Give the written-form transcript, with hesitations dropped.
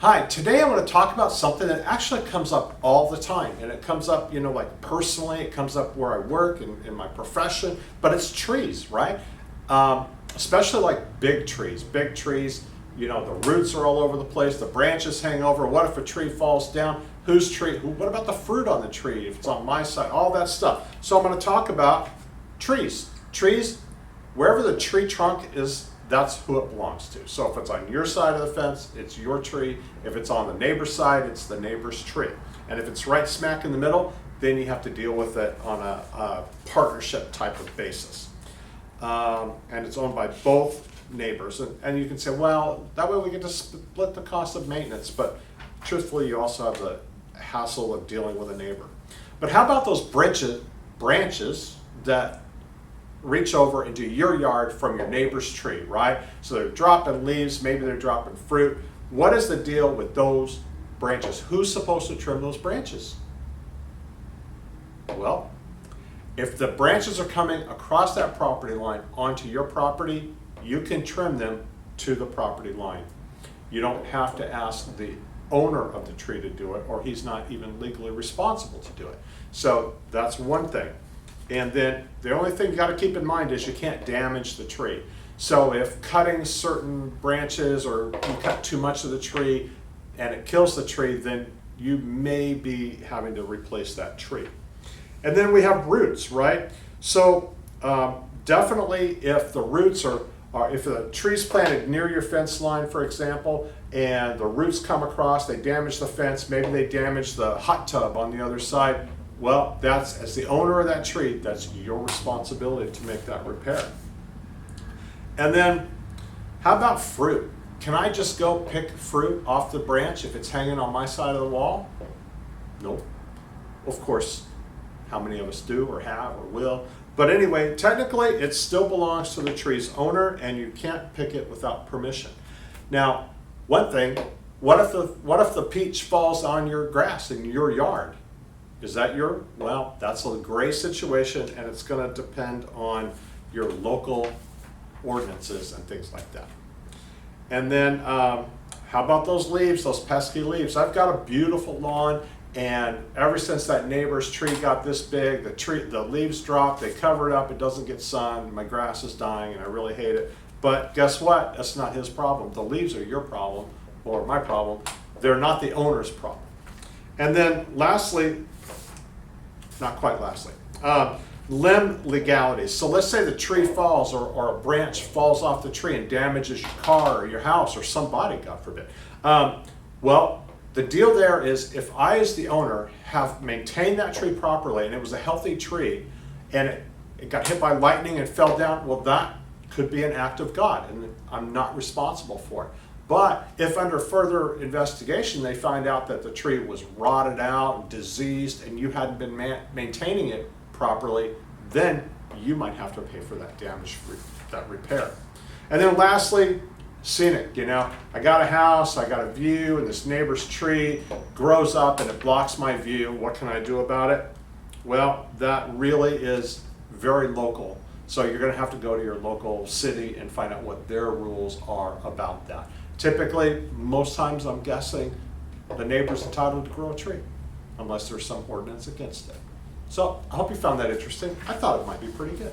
Hi, today I want to talk about something that actually comes up all the time. And it comes up, like personally, it comes up where I work in my profession, but it's trees, right? Especially like big trees. Big trees, the roots are all over the place, the branches hang over. What if a tree falls down? Whose tree? What about the fruit on the tree? If it's on my side, all that stuff. So I'm going to talk about trees. Trees, wherever the tree trunk is, that's who it belongs to. So if it's on your side of the fence, it's your tree. If it's on the neighbor's side, it's the neighbor's tree. And if it's right smack in the middle, then you have to deal with it on a partnership type of basis. And it's owned by both neighbors. And you can say, well, that way we get to split the cost of maintenance. But truthfully, you also have the hassle of dealing with a neighbor. But how about those branches that reach over into your yard from your neighbor's tree, right? So they're dropping leaves, maybe they're dropping fruit. What is the deal with those branches? Who's supposed to trim those branches? Well, if the branches are coming across that property line onto your property, you can trim them to the property line. You don't have to ask the owner of the tree to do it, or he's not even legally responsible to do it. So that's one thing. And then the only thing you got to keep in mind is you can't damage the tree. So if cutting certain branches or you cut too much of the tree and it kills the tree, then you may be having to replace that tree. And then we have roots, right? So definitely if the roots if the tree's planted near your fence line, for example, and the roots come across, they damage the fence, maybe they damage the hot tub on the other side, well, as the owner of that tree, that's your responsibility to make that repair. And then, how about fruit? Can I just go pick fruit off the branch if it's hanging on my side of the wall? Nope. Of course, how many of us do or have or will? But anyway, technically, it still belongs to the tree's owner, and you can't pick it without permission. Now, one thing, what if the peach falls on your grass in your yard? Is that well, that's a gray situation, and it's going to depend on your local ordinances and things like that. And then, how about those leaves, those pesky leaves? I've got a beautiful lawn, and ever since that neighbor's tree got this big, the leaves drop, they cover it up, it doesn't get sun, my grass is dying, and I really hate it. But guess what? That's not his problem. The leaves are your problem, or my problem. They're not the owner's problem. And then lastly, not quite lastly, limb legalities. So let's say the tree falls or a branch falls off the tree and damages your car or your house or somebody, God forbid. Well, the deal there is if I, as the owner, have maintained that tree properly and it was a healthy tree and it got hit by lightning and fell down, well, that could be an act of God and I'm not responsible for it. But if under further investigation they find out that the tree was rotted out and diseased and you hadn't been maintaining it properly, then you might have to pay for that damage, that repair. And then lastly, scenic. I got a house, I got a view, and this neighbor's tree grows up and it blocks my view. What can I do about it? Well, that really is very local. So you're going to have to go to your local city and find out what their rules are about that. Typically, most times I'm guessing the neighbor's entitled to grow a tree, unless there's some ordinance against it. So I hope you found that interesting. I thought it might be pretty good.